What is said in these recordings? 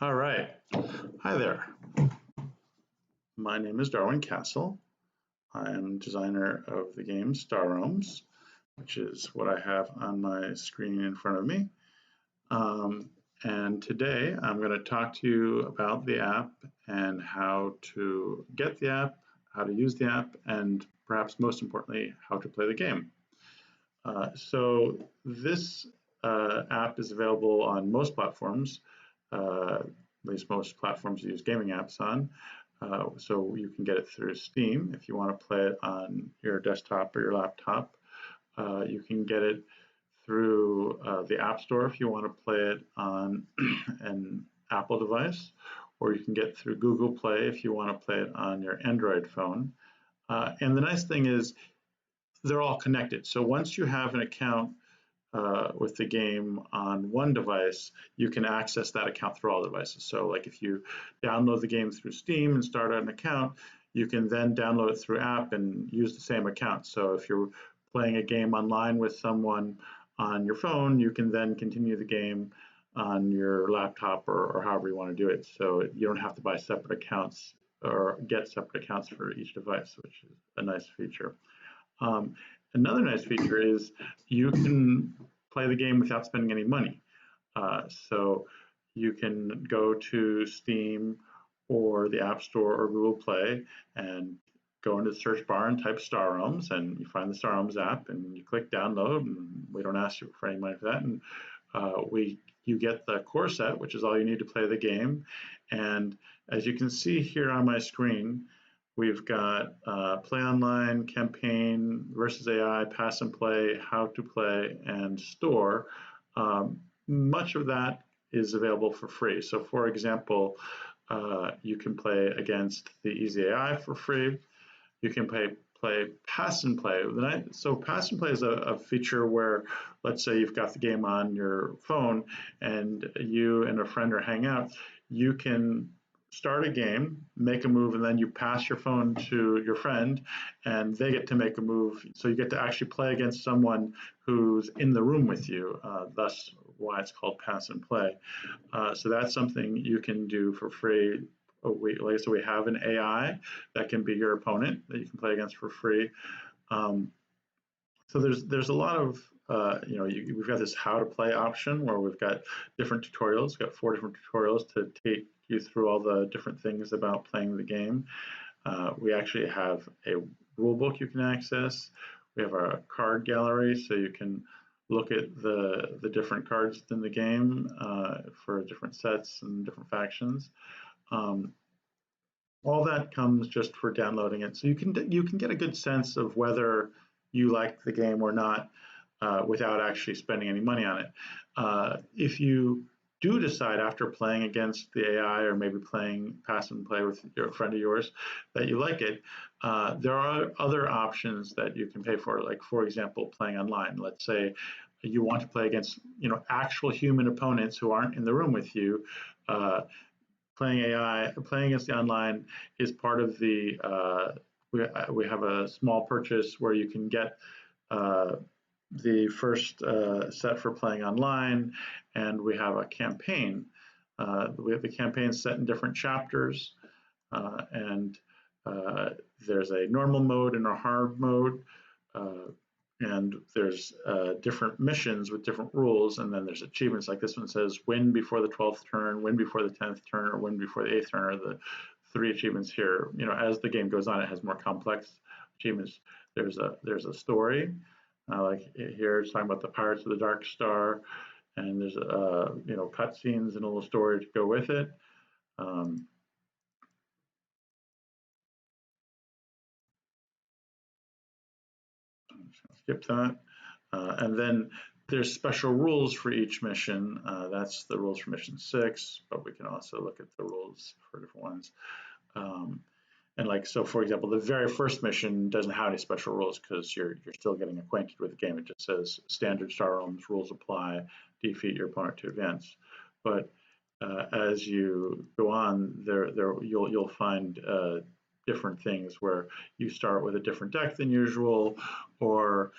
All right. Hi there. My name is Darwin Kastle. I am designer of the game Star Realms, which is what I have on my screen in front of me. And today I'm going to talk to you about the app and how to get the app, how to use the app, and perhaps most importantly, how to play the game. So this app is available on most platforms, at least most platforms use gaming apps on. So you can get it through Steam if you want to play it on your desktop or your laptop. You can get it through the App Store if you want to play it on an Apple device, or you can get it through Google Play if you want to play it on your Android phone. And the nice thing is they're all connected. So once you have an account with the game on one device, you can access that account through all devices. So like if you download the game through Steam and start an account, you can then download it through app and use the same account. So if you're playing a game online with someone on your phone, you can then continue the game on your laptop or however you want to do it. So you don't have to buy separate accounts or get separate accounts for each device, which is a nice feature. Um, Another nice feature is you can play the game without spending any money. So you can go to Steam or the App Store or Google Play and go into the search bar and type Star Realms, and you find the Star Realms app, and you click download, and we don't ask you for any money for that. And you get the core set, which is all you need to play the game. And as you can see here on my screen, we've got play online, campaign, versus AI, pass and play, how to play, and store. Much of that is available for free. So for example, you can play against the Easy AI for free. You can play pass and play. So pass and play is a feature where, let's say you've got the game on your phone and you and a friend are hanging out, you can start a game, make a move, and then you pass your phone to your friend and they get to make a move. So you get to actually play against someone who's in the room with you, thus why it's called pass and play. So that's something you can do for free. Like I said, we have an AI that can be your opponent that you can play against for free. So there's a lot of we've got this how to play option where we've got different tutorials. We've got 4 different tutorials to take you through all the different things about playing the game. We actually have a rule book you can access. We have a card gallery, so you can look at the different cards in the game for different sets and different factions. All that comes just for downloading it, so you can get a good sense of whether you like the game or not without actually spending any money on it. If you do decide after playing against the AI or maybe playing pass and play with your friend of yours that you like it, there are other options that you can pay for. Like for example, playing online. Let's say you want to play against actual human opponents who aren't in the room with you. Playing against the online is part of the. We have a small purchase where you can get the first set for playing online, and we have a campaign. We have the campaign set in different chapters, and there's a normal mode and a hard mode, and there's different missions with different rules, and then there's achievements like this one says win before the 12th turn, win before the 10th turn, or win before the 8th turn are the 3 achievements here. As the game goes on, it has more complex achievements. There's a story. Like here, it's talking about the Pirates of the Dark Star, and there's cutscenes and a little story to go with it. Skip that, and then there's special rules for each mission. That's the rules for mission 6, but we can also look at the rules for different ones. And so for example, the very first mission doesn't have any special rules because you're still getting acquainted with the game. It just says standard Star Realms rules apply, defeat your opponent to advance. But as you go on, you'll find different things where you start with a different deck than usual, or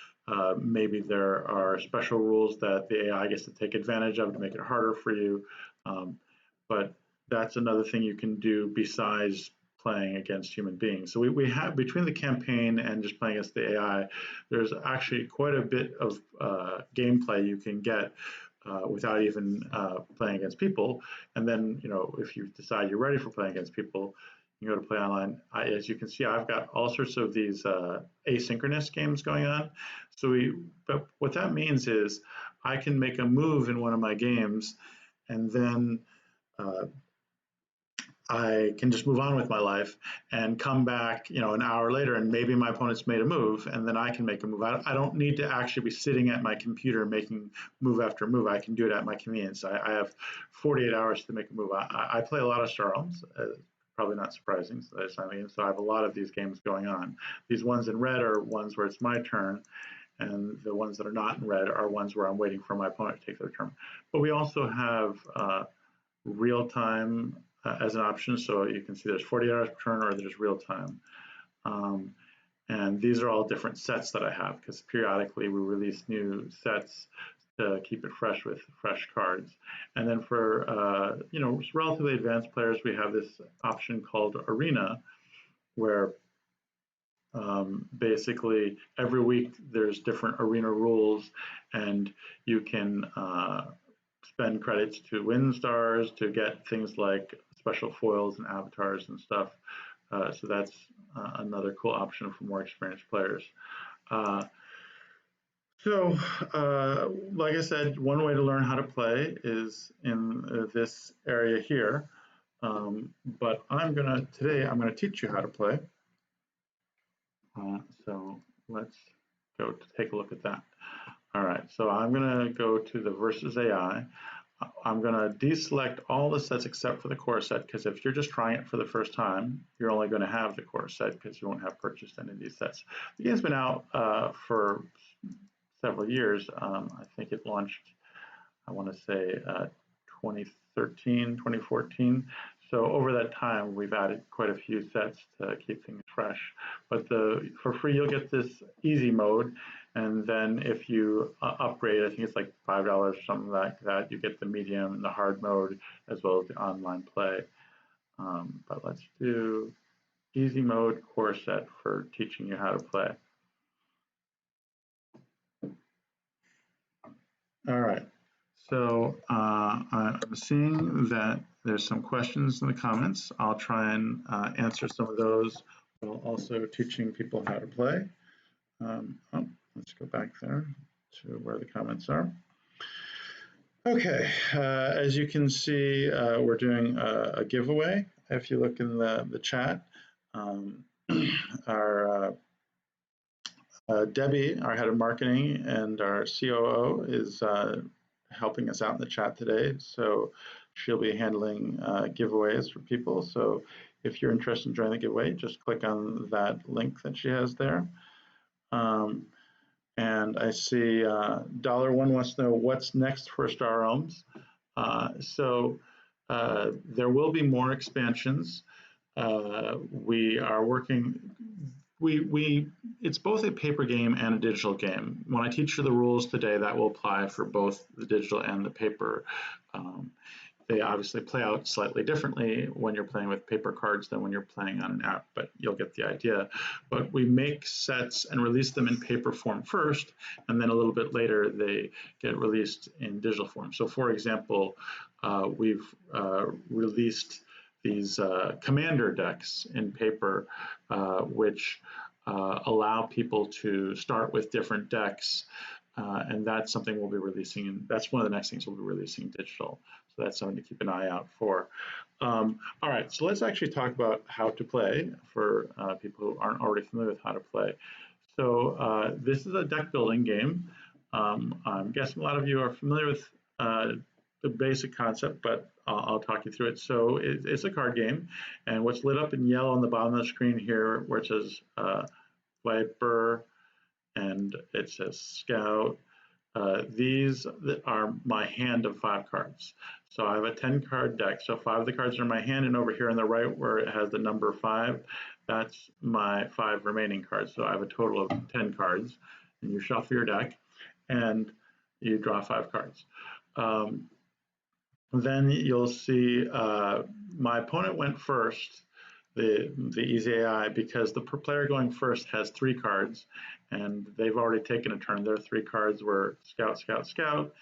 maybe there are special rules that the AI gets to take advantage of to make it harder for you. But that's another thing you can do besides playing against human beings. So we have, between the campaign and just playing against the AI, there's actually quite a bit of gameplay you can get without even playing against people. And then, if you decide you're ready for playing against people, you go to play online. As you can see, I've got all sorts of these asynchronous games going on. But what that means is I can make a move in one of my games, and then uh, I can just move on with my life and come back, an hour later, and maybe my opponent's made a move, and then I can make a move. I don't need to actually be sitting at my computer making move after move. I can do it at my convenience. I have 48 hours to make a move. I play a lot of Star Realms, probably not surprising. So I have a lot of these games going on. These ones in red are ones where it's my turn, and the ones that are not in red are ones where I'm waiting for my opponent to take their turn. But we also have real time as an option. So you can see there's 40 hours per turn, or there's real time. And these are all different sets that I have, because periodically we release new sets to keep it fresh with fresh cards. And then for relatively advanced players, we have this option called Arena, where basically every week there's different arena rules, and you can spend credits to win stars, to get things like special foils and avatars and stuff. So that's another cool option for more experienced players. Like I said, one way to learn how to play is in this area here. But today I'm gonna teach you how to play. So let's go to take a look at that. All right, so I'm gonna go to the versus AI. I'm going to deselect all the sets except for the core set, because if you're just trying it for the first time, you're only going to have the core set because you won't have purchased any of these sets. The game's been out for several years. I think it launched, I want to say 2013, 2014. So over that time, we've added quite a few sets to keep things fresh. But for free, you'll get this easy mode. And then if you upgrade, I think it's like $5 or something like that, you get the medium and the hard mode, as well as the online play. But let's do easy mode core set for teaching you how to play. All right. So I'm seeing that there's some questions in the comments. I'll try and answer some of those while also teaching people how to play. Let's go back there to where the comments are. Okay, as you can see, we're doing a giveaway. If you look in the chat, our Debbie, our head of marketing, and our COO is helping us out in the chat today. So she'll be handling giveaways for people. So if you're interested in joining the giveaway, just click on that link that she has there. And I see $1 wants to know what's next for Star Realms. There will be more expansions. We are working. It's both a paper game and a digital game. When I teach you the rules today, that will apply for both the digital and the paper. They obviously play out slightly differently when you're playing with paper cards than when you're playing on an app, but you'll get the idea. But we make sets and release them in paper form first, and then a little bit later they get released in digital form. So for example, we've released these commander decks in paper, which allow people to start with different decks, and that's something we'll be releasing. That's one of the next things we'll be releasing digital. So that's something to keep an eye out for. All right, so let's actually talk about how to play for people who aren't already familiar with how to play. So this is a deck building game. I'm guessing a lot of you are familiar with the basic concept, but I'll talk you through it. So it's a card game, and what's lit up in yellow on the bottom of the screen here, where it says Viper, and it says Scout. These are my hand of 5 cards. So I have a 10-card deck. So 5 of the cards are in my hand, and over here on the right where it has the number 5, that's my 5 remaining cards. So I have a total of 10 cards, and you shuffle your deck, and you draw 5 cards. Then you'll see my opponent went first, the easy AI, because the player going first has 3 cards, and they've already taken a turn. Their 3 cards were Scout, Scout, Scout,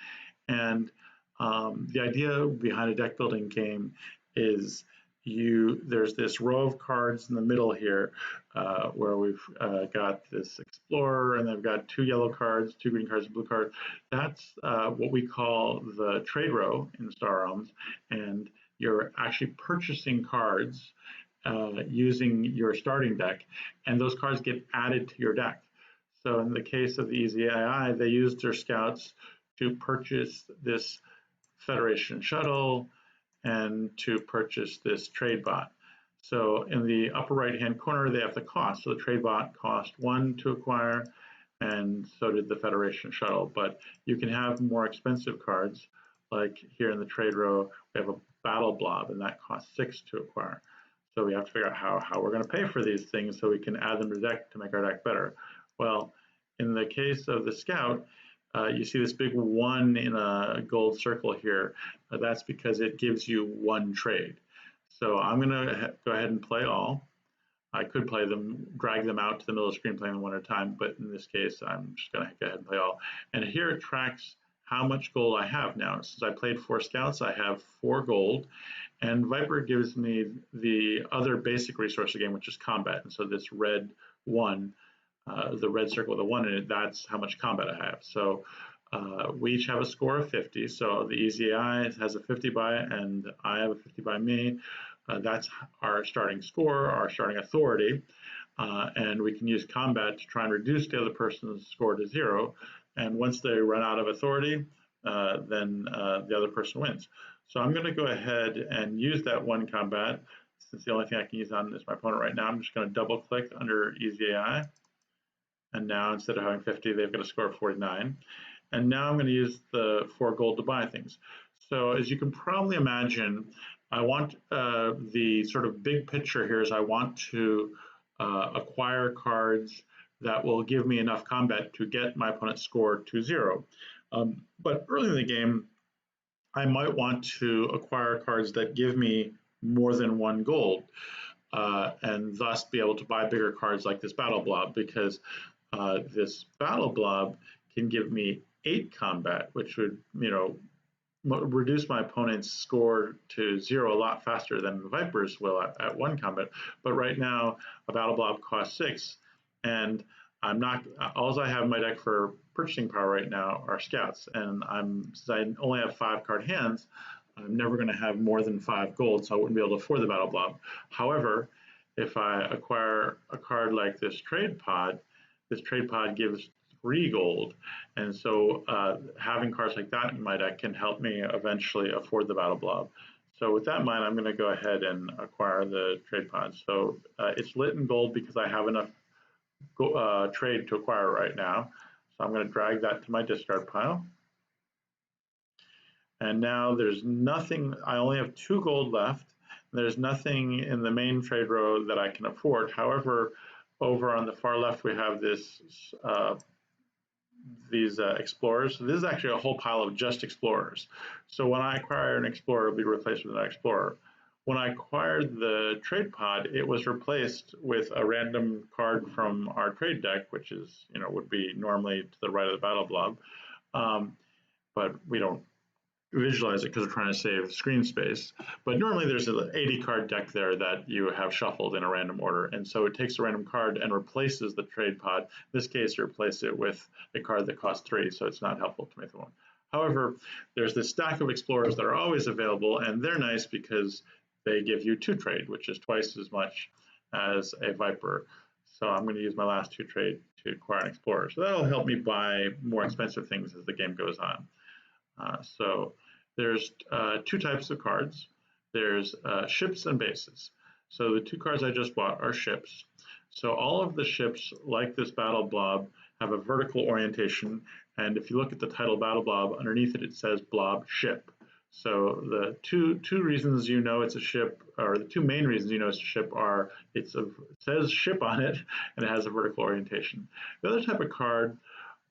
and the idea behind a deck building game is there's this row of cards in the middle here where we've got this explorer, and they've got 2 yellow cards, 2 green cards, and blue cards. That's what we call the trade row in Star Realms, and you're actually purchasing cards using your starting deck, and those cards get added to your deck. So in the case of the Easy AI, they used their scouts to purchase this Federation shuttle and to purchase this trade bot. So in the upper right hand corner, they have the cost. So the trade bot cost 1 to acquire, and so did the Federation shuttle. But you can have more expensive cards, like here in the trade row, we have a battle blob, and that costs 6 to acquire. So we have to figure out how we're going to pay for these things so we can add them to the deck to make our deck better. Well, in the case of the scout, you see this big 1 in a gold circle here. That's because it gives you 1 trade. So I'm going to go ahead and play all. I could play them, drag them out to the middle of the screen, play them one at a time, but in this case, I'm just going to go ahead and play all. And here it tracks how much gold I have now. Since I played 4 scouts, I have 4 gold, and Viper gives me the other basic resource of the game, which is combat. And so this red 1, the red circle with a 1 in it, that's how much combat I have. So we each have a score of 50. So the Easy AI has a 50 by, and I have a 50 by me. That's our starting score, our starting authority. And we can use combat to try and reduce the other person's score to 0. And once they run out of authority, then the other person wins. So I'm going to go ahead and use that 1 combat. Since the only thing I can use on is my opponent right now, I'm just going to double click under Easy AI. And now instead of having 50, they've got a score of 49. And now I'm going to use the 4 gold to buy things. So as you can probably imagine, I want the sort of big picture here is I want to acquire cards that will give me enough combat to get my opponent's score to 0. But early in the game, I might want to acquire cards that give me more than 1 gold, and thus be able to buy bigger cards like this battle blob, because this battle blob can give me 8 combat, which would, reduce my opponent's score to 0 a lot faster than Vipers will at 1 combat. But right now, a battle blob costs 6, and I'm not. All I have in my deck for purchasing power right now are scouts, and since I only have 5-card hands, I'm never going to have more than 5 gold, so I wouldn't be able to afford the battle blob. However, if I acquire a card like this trade pod gives 3 gold, and so having cards like that in my deck can help me eventually afford the battle blob. So with that in mind, I'm going to go ahead and acquire the trade pod. So it's lit in gold because I have enough trade to acquire right now. So I'm going to drag that to my discard pile. And now there's nothing, I only have 2 gold left. There's nothing in the main trade row that I can afford. However, over on the far left, we have these explorers. So this is actually a whole pile of just explorers. So when I acquire an explorer, it'll be replaced with an explorer. When I acquired the trade pod, it was replaced with a random card from our trade deck, which is, would be normally to the right of the battle blob. But we don't visualize it because we're trying to save screen space. But normally there's an 80 card deck there that you have shuffled in a random order. And so it takes a random card and replaces the trade pod. In this case, replace it with a card that costs 3, so it's not helpful to make the 1. However, there's this stack of explorers that are always available, and they're nice because they give you 2 trade, which is twice as much as a Viper. So I'm going to use my last 2 trade to acquire an explorer. So that'll help me buy more expensive things as the game goes on. So there's 2 types of cards. There's ships and bases. So the 2 cards I just bought are ships. So all of the ships, like this battle blob, have a vertical orientation. And if you look at the title battle blob, underneath it, it says blob ship. So the two reasons you know it's a ship, or the 2 main reasons you know it's a ship, are it says ship on it, and it has a vertical orientation. The other type of card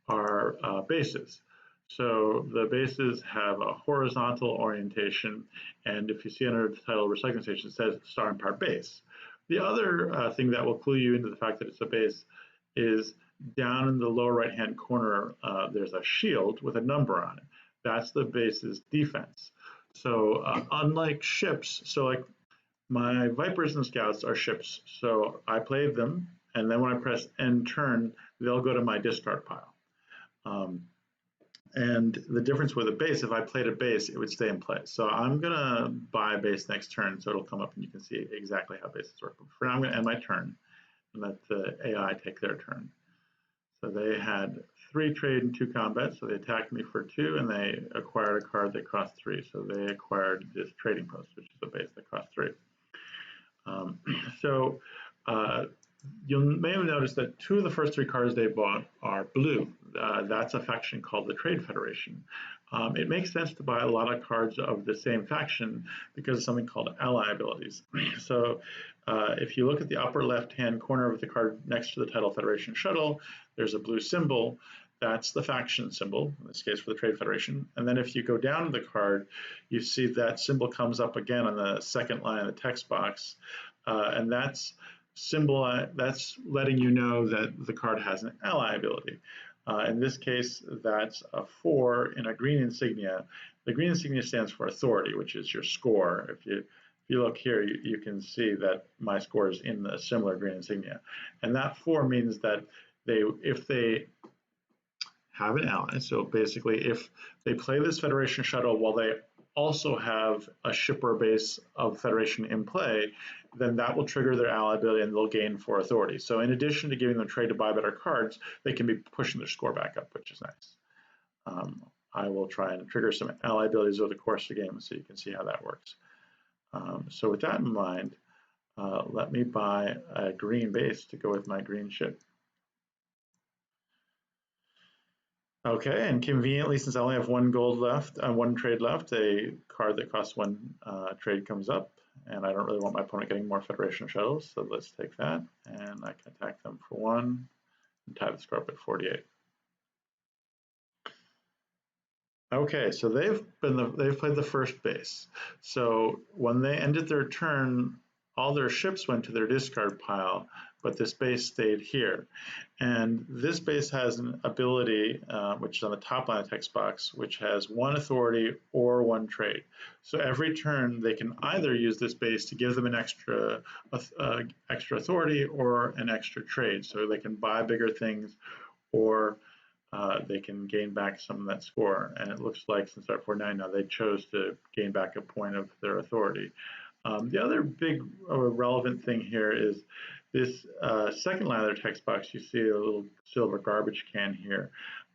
are bases. So the bases have a horizontal orientation, and if you see under the title recycling station, it says star and part base. The other thing that will clue you into the fact that it's a base is down in the lower right-hand corner, there's a shield with a number on it. That's the base's defense. So unlike ships, so like my Vipers and Scouts are ships, so I played them, and then when I press end turn, they'll go to my discard pile. And the difference with a base, if I played a base, it would stay in place. So I'm going to buy a base next turn, so it'll come up and you can see exactly how bases work. But for now, I'm going to end my turn and let the AI take their turn. So they had 3 trade and 2 combat, so they attacked me for 2, and they acquired a card that cost 3. So they acquired this trading post, which is a base that cost 3. So you may have noticed that 2 of the first 3 cards they bought are blue. That's a faction called the Trade Federation. It makes sense to buy a lot of cards of the same faction because of something called ally abilities. So if you look at the upper left-hand corner of the card next to the title Federation Shuttle, there's a blue symbol. That's the faction symbol, in this case for the Trade Federation. And then if you go down the card, you see that symbol comes up again on the second line of the text box. And that's letting you know that the card has an ally ability. In this case, that's a 4 in a green insignia. The green insignia stands for authority, which is your score. If you look here, you can see that my score is in a similar green insignia. And that 4 means that if they have an ally, so basically if they play this Federation Shuttle while they also have a ship or base of Federation in play, then that will trigger their ally ability and they'll gain 4 authority. So in addition to giving them trade to buy better cards, they can be pushing their score back up, which is nice. I will try and trigger some ally abilities over the course of the game so you can see how that works. So with that in mind, let me buy a green base to go with my green ship. Okay, and conveniently, since I only have 1 gold left, 1 trade left, a card that costs 1 trade comes up, and I don't really want my opponent getting more Federation shuttles, so let's take that, and I can attack them for 1 and tie the score up at 48. Okay, so they've played the first base. So when they ended their turn, all their ships went to their discard pile, but this base stayed here. And this base has an ability, which is on the top line of the text box, which has 1 authority or 1 trade. So every turn they can either use this base to give them an extra authority or an extra trade. So they can buy bigger things or they can gain back some of that score. And it looks like since they're 49 now, they chose to gain back a point of their authority. The other big relevant thing here is this second line of their text box. You see a little silver garbage can here.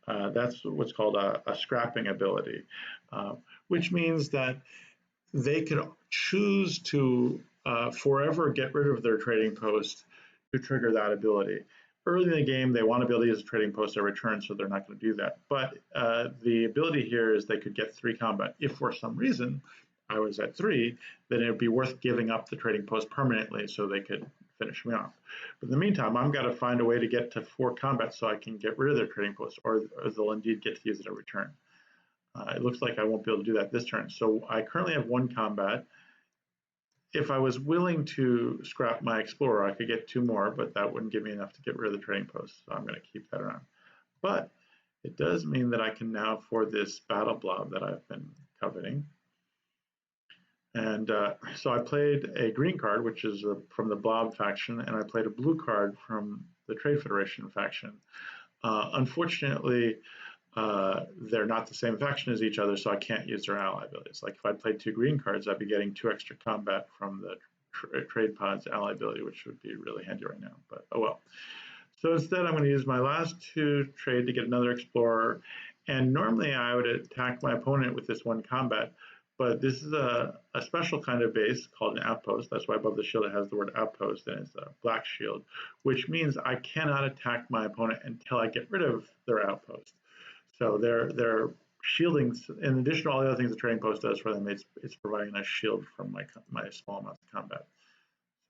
That's what's called a scrapping ability, which means that they could choose to forever get rid of their trading post to trigger that ability. Early in the game, they want to be able to use a trading post every turn, so they're not going to do that. But the ability here is they could get 3 combat. If for some reason I was at 3, then it would be worth giving up the trading post permanently so they could finish me off. But in the meantime, I've got to find a way to get to 4 combat so I can get rid of their trading post, or they'll indeed get to use it every turn. It looks like I won't be able to do that this turn. So I currently have 1 combat. If I was willing to scrap my Explorer, I could get 2 more, but that wouldn't give me enough to get rid of the trading post, so I'm going to keep that around. But it does mean that I can now afford this battle blob that I've been coveting. And so I played a green card, which is from the blob faction, and I played a blue card from the Trade Federation faction. Unfortunately, they're not the same faction as each other, so I can't use their ally abilities. Like if I played 2 green cards, I'd be getting 2 extra combat from the trade pod's ally ability, which would be really handy right now, but oh well. So instead, I'm going to use my last 2 trade to get another Explorer, and normally I would attack my opponent with this 1 combat, but this is a special kind of base called an outpost. That's why above the shield it has the word outpost, and it's a black shield, which means I cannot attack my opponent until I get rid of their outpost. So their shielding, in addition to all the other things the trading post does for them, it's providing a shield from my small amounts of combat.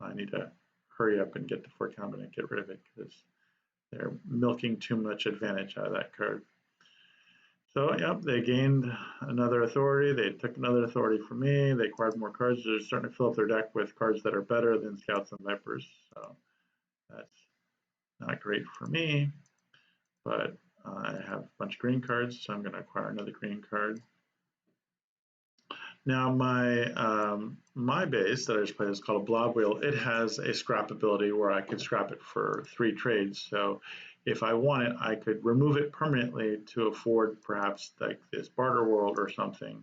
So I need to hurry up and get to 4 combat and get rid of it because they're milking too much advantage out of that card. So, yep, they gained another authority. They took another authority from me. They acquired more cards. They're starting to fill up their deck with cards that are better than Scouts and Vipers. So that's not great for me, but I have a bunch of green cards, so I'm going to acquire another green card. Now my base that I just played is called a blob wheel. It has a scrap ability where I could scrap it for 3 trades. So if I want it, I could remove it permanently to afford perhaps like this barter world or something.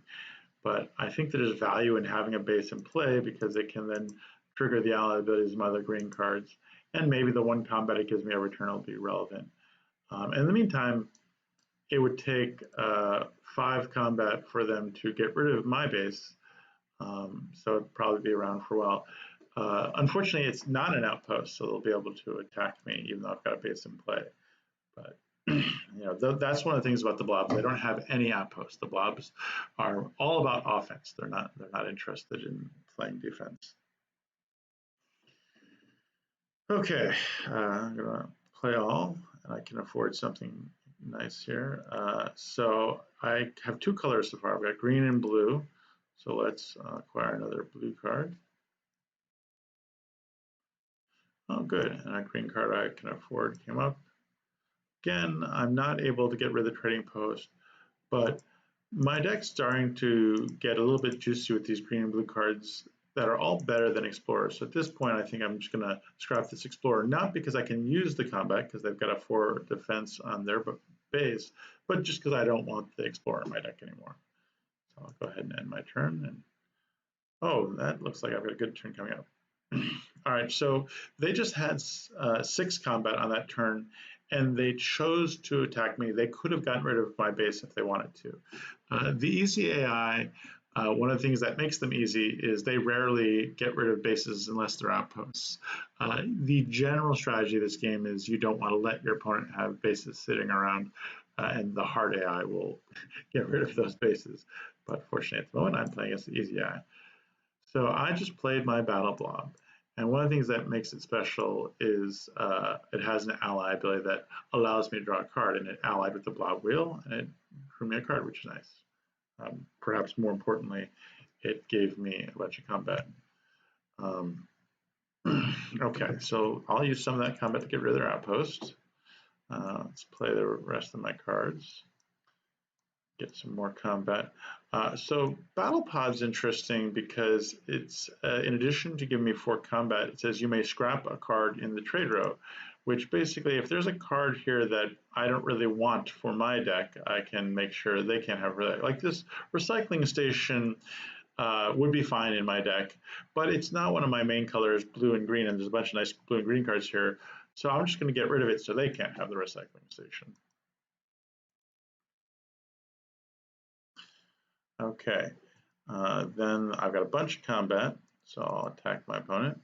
But I think that there's value in having a base in play because it can then trigger the ally abilities of my other green cards. And maybe the one combat it gives me every turn will be relevant. In the meantime, it would take 5 combat for them to get rid of my base, so it'd probably be around for a while. Unfortunately, it's not an outpost, so they'll be able to attack me even though I've got a base in play. But that's one of the things about the blobs. They don't have any outposts. The blobs are all about offense. They're not interested in playing defense. Okay, I'm gonna play all, and I can afford something nice here. So I have 2 colors so far. I've got green and blue. So let's acquire another blue card. Oh, good. And a green card I can afford came up. Again, I'm not able to get rid of the trading post, but my deck's starting to get a little bit juicy with these green and blue cards that are all better than Explorers. So at this point, I think I'm just going to scrap this Explorer, not because I can use the combat, because they've got a 4 defense on their base, but just because I don't want the Explorer in my deck anymore. So I'll go ahead and end my turn. And oh, that looks like I've got a good turn coming up. All right, so they just had 6 combat on that turn, and they chose to attack me. They could have gotten rid of my base if they wanted to. The easy AI, one of the things that makes them easy is they rarely get rid of bases unless they're outposts. The general strategy of this game is you don't want to let your opponent have bases sitting around, and the hard AI will get rid of those bases. But fortunately, at the moment, I'm playing as the easy AI. So I just played my battle blob. And one of the things that makes it special is it has an ally ability that allows me to draw a card, and it allied with the blob wheel, and it drew me a card, which is nice. Perhaps more importantly, it gave me a bunch of combat. Okay, so I'll use some of that combat to get rid of their outpost. Let's play the rest of my cards. Get some more combat. So Battle Pod's interesting because it's, in addition to giving me 4 combat, it says you may scrap a card in the trade row, which basically, if there's a card here that I don't really want for my deck, I can make sure they can't have it. Like this recycling station would be fine in my deck, but it's not one of my main colors, blue and green, and there's a bunch of nice blue and green cards here. So I'm just going to get rid of it so they can't have the recycling station. Okay, then I've got a bunch of combat, so I'll attack my opponent.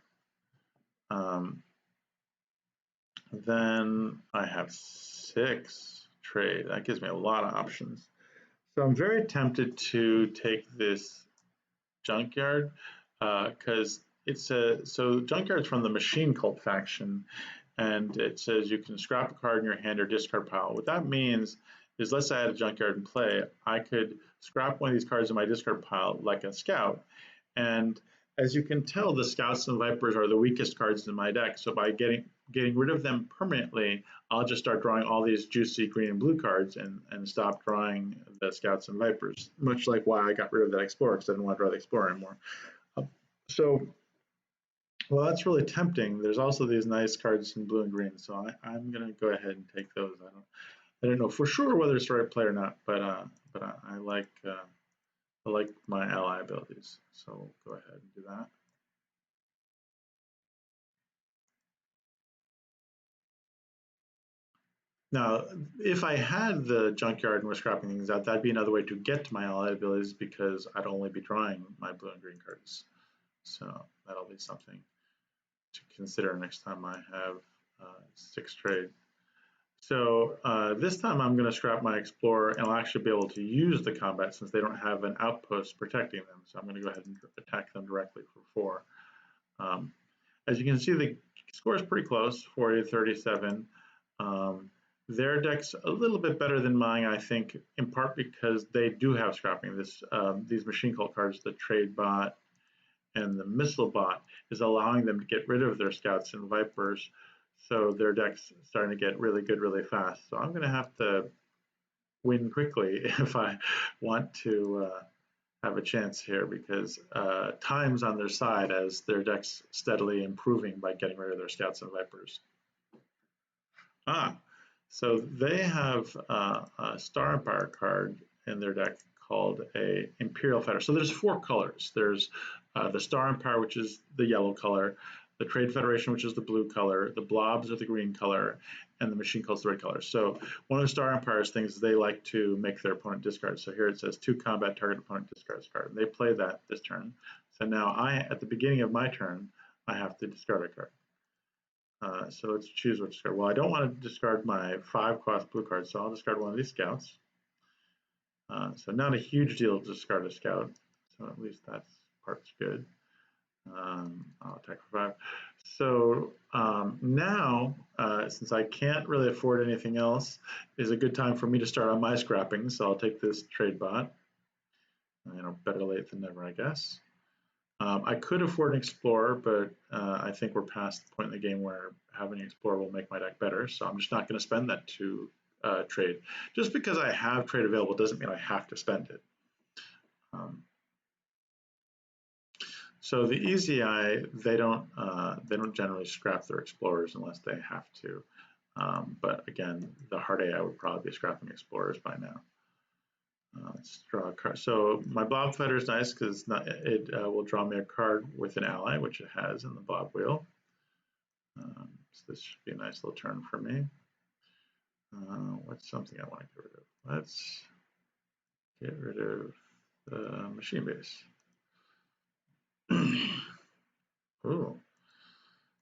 Then I have 6 trade. That gives me a lot of options. So I'm very tempted to take this junkyard because it's so junkyard's from the Machine Cult faction, and it says you can scrap a card in your hand or discard pile. What that means is, let's say I had a junkyard in play, I could scrap one of these cards in my discard pile like a scout, and as you can tell, the Scouts and Vipers are the weakest cards in my deck. So by getting rid of them permanently, I'll just start drawing all these juicy green and blue cards and stop drawing the Scouts and Vipers. Much like why I got rid of that Explorer, because I didn't want to draw the Explorer anymore. So, well, that's really tempting. There's also these nice cards in blue and green, so I'm going to go ahead and take those. I don't know for sure whether it's the right play or not, but I like my ally abilities, so go ahead and do that. Now, if I had the junkyard and was scrapping things out, that'd be another way to get to my ally abilities because I'd only be drawing my blue and green cards. So that'll be something to consider next time I have 6 trade. So this time I'm going to scrap my Explorer, and I'll actually be able to use the combat since they don't have an outpost protecting them. So I'm going to go ahead and attack them directly for 4. As you can see, the score is pretty close, 40 to 37. Their deck's a little bit better than mine, I think, in part because they do have scrapping. These machine cult cards, the trade bot and the missile bot, is allowing them to get rid of their scouts and vipers. So their deck's starting to get really good really fast. So I'm going to have to win quickly if I want to have a chance here, because time's on their side as their deck's steadily improving by getting rid of their scouts and vipers. So they have a Star Empire card in their deck called a Imperial Fighter. So there's 4 colors. There's the Star Empire, which is the yellow color, the Trade Federation, which is the blue color, the Blobs are the green color, and the Machine Cult's the red color. So one of the Star Empire's things is they like to make their opponent discard. So here it says 2 combat, target opponent discards card. And they play that this turn. So now at the beginning of my turn, I have to discard a card. So let's choose what to discard. Well, I don't want to discard my 5-cost blue card, so I'll discard one of these scouts. So not a huge deal to discard a scout, so at least that part's good. I'll attack for 5. So now, since I can't really afford anything else, is a good time for me to start on my scrapping. So I'll take this trade bot. Better late than never, I guess. I could afford an Explorer, but I think we're past the point in the game where having an Explorer will make my deck better, so I'm just not going to spend that to trade. Just because I have trade available doesn't mean I have to spend it. So the Easy Eye, they don't generally scrap their Explorers unless they have to. But again, the Hard AI would probably be scrapping Explorers by now. Let's draw a card. So my Blob Fighter is nice because it will draw me a card with an ally, which it has in the Blob Wheel. So this should be a nice little turn for me. What's something I want to get rid of? Let's get rid of the Machine Base. Ooh.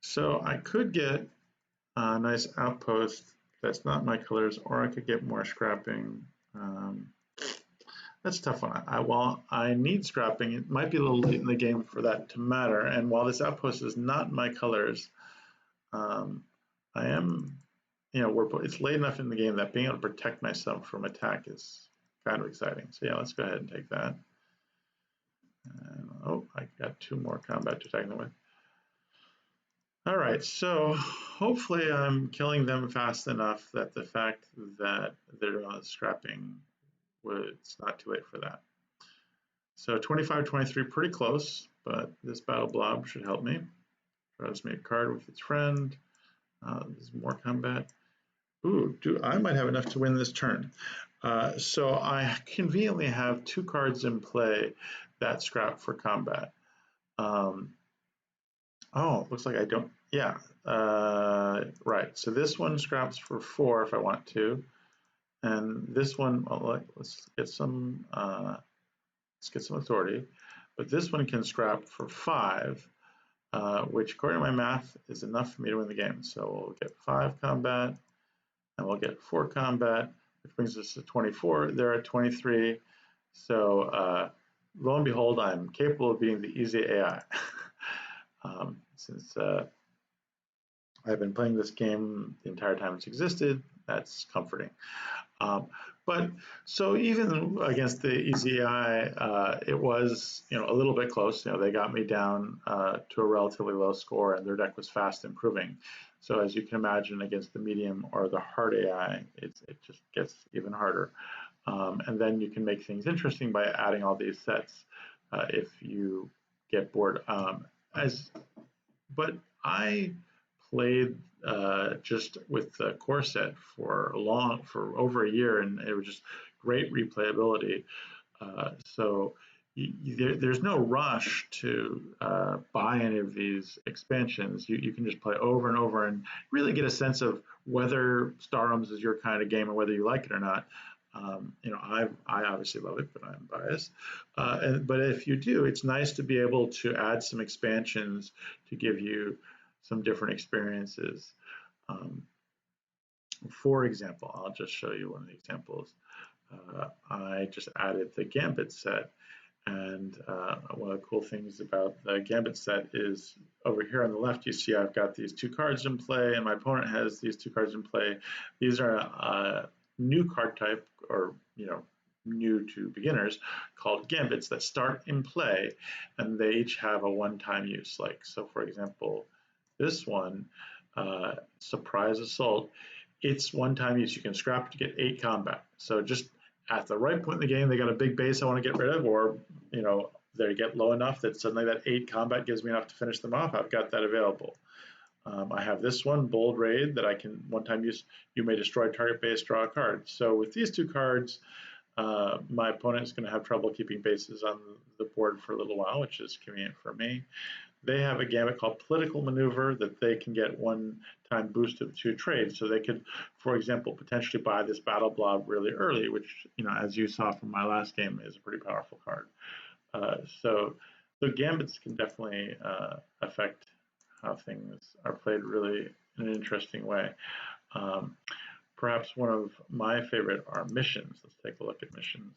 So I could get a nice outpost that's not my colors, or I could get more scrapping. That's a tough one. While I need scrapping, it might be a little late in the game for that to matter. And while this outpost is not my colors, I am, it's late enough in the game that being able to protect myself from attack is kind of exciting. So yeah, let's go ahead and take that. And, I got 2 more combat to attack them with. All right, so hopefully I'm killing them fast enough that the fact that they're scrapping, it's not too late for that. So 25-23, pretty close, but this Battle Blob should help me. Draws me a card with its friend. There's more combat. Ooh, I might have enough to win this turn. So I conveniently have 2 cards in play that scrap for combat. Looks like I don't. Yeah, right. So this one scraps for 4 if I want to, and this one, let's get some authority. But this one can scrap for 5, which according to my math is enough for me to win the game. So we'll get 5 combat, and we'll get 4 combat, which brings us to 24. They're at 23. So lo and behold, I'm capable of beating the Easy AI. Since I've been playing this game the entire time it's existed, that's comforting. But so even against the Easy AI, it was a little bit close. They got me down to a relatively low score, and their deck was fast improving. So as you can imagine, against the medium or the hard AI, it just gets even harder. And then you can make things interesting by adding all these sets if you get bored. But I played just with the core set for over a year, and it was just great replayability. So there's no rush to buy any of these expansions. You can just play over and over and really get a sense of whether Star Realms is your kind of game and whether you like it or not. I obviously love it, but I'm biased. But if you do, it's nice to be able to add some expansions to give you some different experiences. For example, I'll just show you one of the examples. I just added the Gambit set, And one of the cool things about the Gambit set is over here on the left, you see I've got these two cards in play, and my opponent has these two cards in play. These are a new card type, or new to beginners, called Gambits that start in play, and they each have a one-time use. Like, so for example, this one, Surprise Assault, it's one-time use. You can scrap to get 8 combat. So just at the right point in the game, they got a big base I want to get rid of, or they get low enough that suddenly that 8 combat gives me enough to finish them off. I've got that available. I have this one, Bold Raid, that I can one-time use. You may destroy target base, draw a card. So with these two cards, my opponent is going to have trouble keeping bases on the board for a little while, which is convenient for me. They have a gambit called Political Maneuver that they can get one-time boost of 2 trades. So they could, for example, potentially buy this Battle Blob really early, which, as you saw from my last game, is a pretty powerful card. So gambits can definitely affect how things are played really in an interesting way. Perhaps one of my favorite are missions. Let's take a look at missions.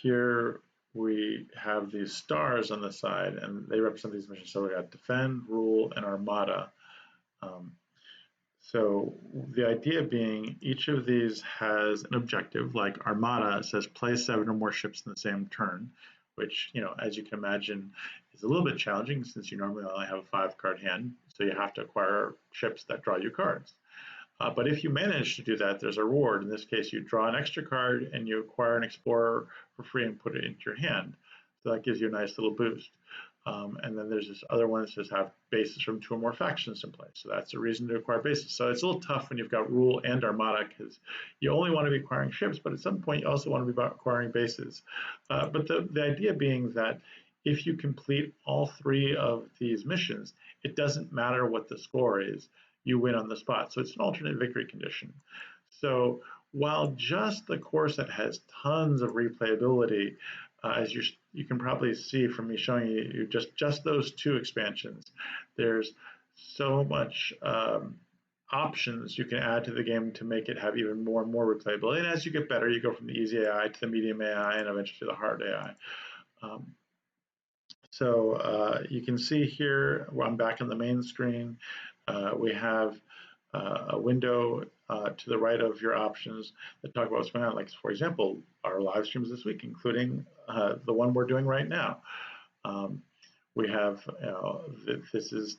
Here we have these stars on the side, and they represent these missions. So we got Defend, Rule, and Armada. So the idea being each of these has an objective. Like Armada says play 7 or more ships in the same turn, which, as you can imagine, is a little bit challenging since you normally only have a 5-card hand. So you have to acquire ships that draw you cards. But if you manage to do that, there's a reward. In this case, you draw an extra card and you acquire an explorer for free and put it into your hand. So that gives you a nice little boost. And then there's this other one that says have bases from 2 or more factions in play. So that's a reason to acquire bases. So it's a little tough when you've got Rule and Armada because you only want to be acquiring ships, but at some point you also want to be acquiring bases. But the idea being that if you complete all 3 of these missions, it doesn't matter what the score is. You win on the spot. So it's an alternate victory condition. So while just the core set has tons of replayability, as you can probably see from me showing you just those 2 expansions, there's so much options you can add to the game to make it have even more and more replayability. And as you get better, you go from the easy AI to the medium AI and eventually to the hard AI. You can see here, I'm back on the main screen. We have a window to the right of your options that talk about what's going on. Like, for example, our live streams this week, including the one we're doing right now. We have,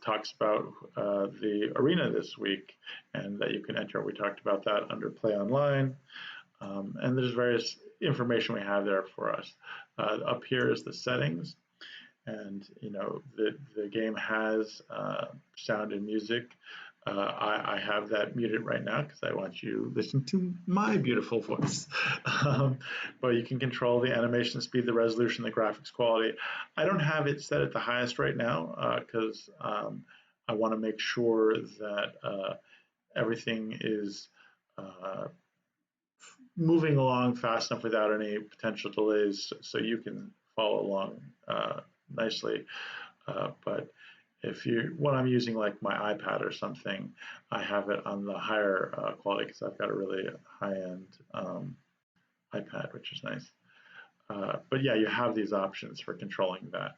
talks about the arena this week and that you can enter. We talked about that under Play Online. And there's various information we have there for us. Up here is the settings. And the game has sound and music. I have that muted right now because I want you to listen to my beautiful voice. But you can control the animation speed, the resolution, the graphics quality. I don't have it set at the highest right now because I want to make sure that everything is moving along fast enough without any potential delays so you can follow along nicely. But if when I'm using like my iPad or something, I have it on the higher quality because I've got a really high-end iPad, which is nice. But yeah, you have these options for controlling that.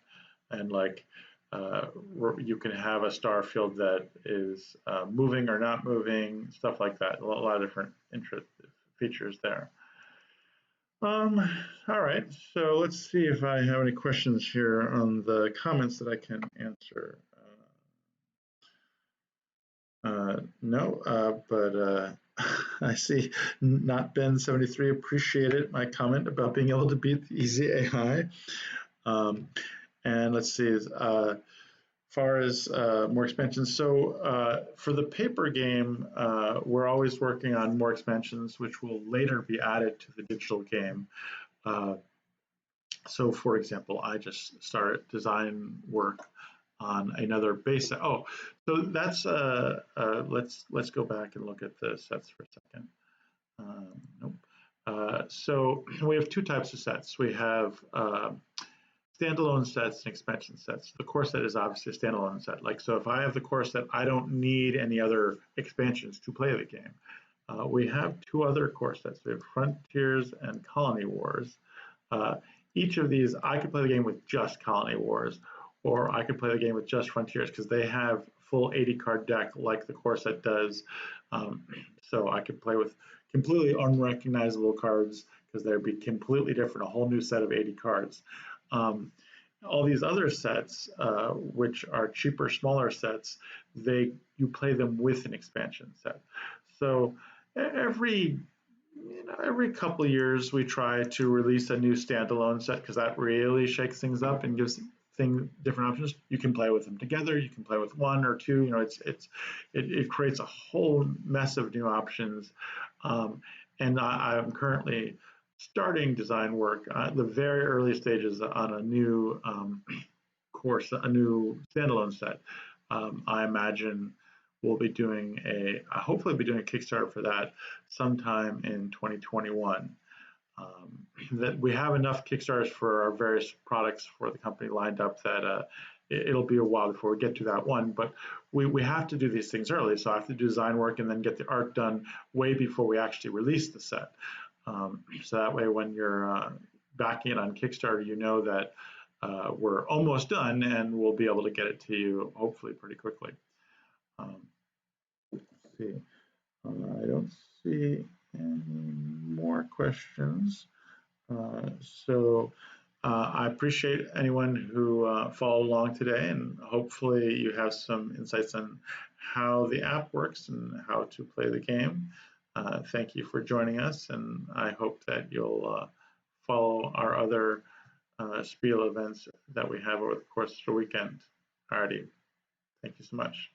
And like you can have a star field that is moving or not moving, stuff like that. A lot of different features there. All right, so let's see if I have any questions here on the comments that I can answer. No, but I see not Ben73 appreciated my comment about being able to beat the easy AI. And let's see, as far as more expansions. So for the paper game, we're always working on more expansions, which will later be added to the digital game. So for example, I just started design work on another base. Oh, so that's let's go back and look at the sets for a second. Nope. So we have 2 types of sets. We have standalone sets and expansion sets. The core set is obviously a standalone set. Like, so if I have the core set, I don't need any other expansions to play the game. We have two other core sets. We have Frontiers and Colony Wars. Uh, each of these, I could play the game with just Colony Wars, or I could play the game with just Frontiers because they have full 80 card deck like the core set does. So I could play with completely unrecognizable cards because they'd be completely different, a whole new set of 80 cards. All these other sets, which are cheaper, smaller sets, you play them with an expansion set. So every couple of years we try to release a new standalone set because that really shakes things up and gives different options. You can play with them together. You can play with one or two. It creates a whole mess of new options. And I'm currently starting design work at the very early stages on a new course, a new standalone set. I imagine we'll be doing hopefully be doing a Kickstarter for that sometime in 2021. That we have enough Kickstarters for our various products for the company lined up that it'll be a while before we get to that one, but we have to do these things early. So I have to do design work and then get the art done way before we actually release the set. So that way when you're backing it on Kickstarter, you know that we're almost done and we'll be able to get it to you hopefully pretty quickly. Let's see. I don't see any more questions. I appreciate anyone who followed along today, and hopefully you have some insights on how the app works and how to play the game. Thank you for joining us, and I hope that you'll follow our other Spiel events that we have over the course of the weekend. Alrighty, thank you so much.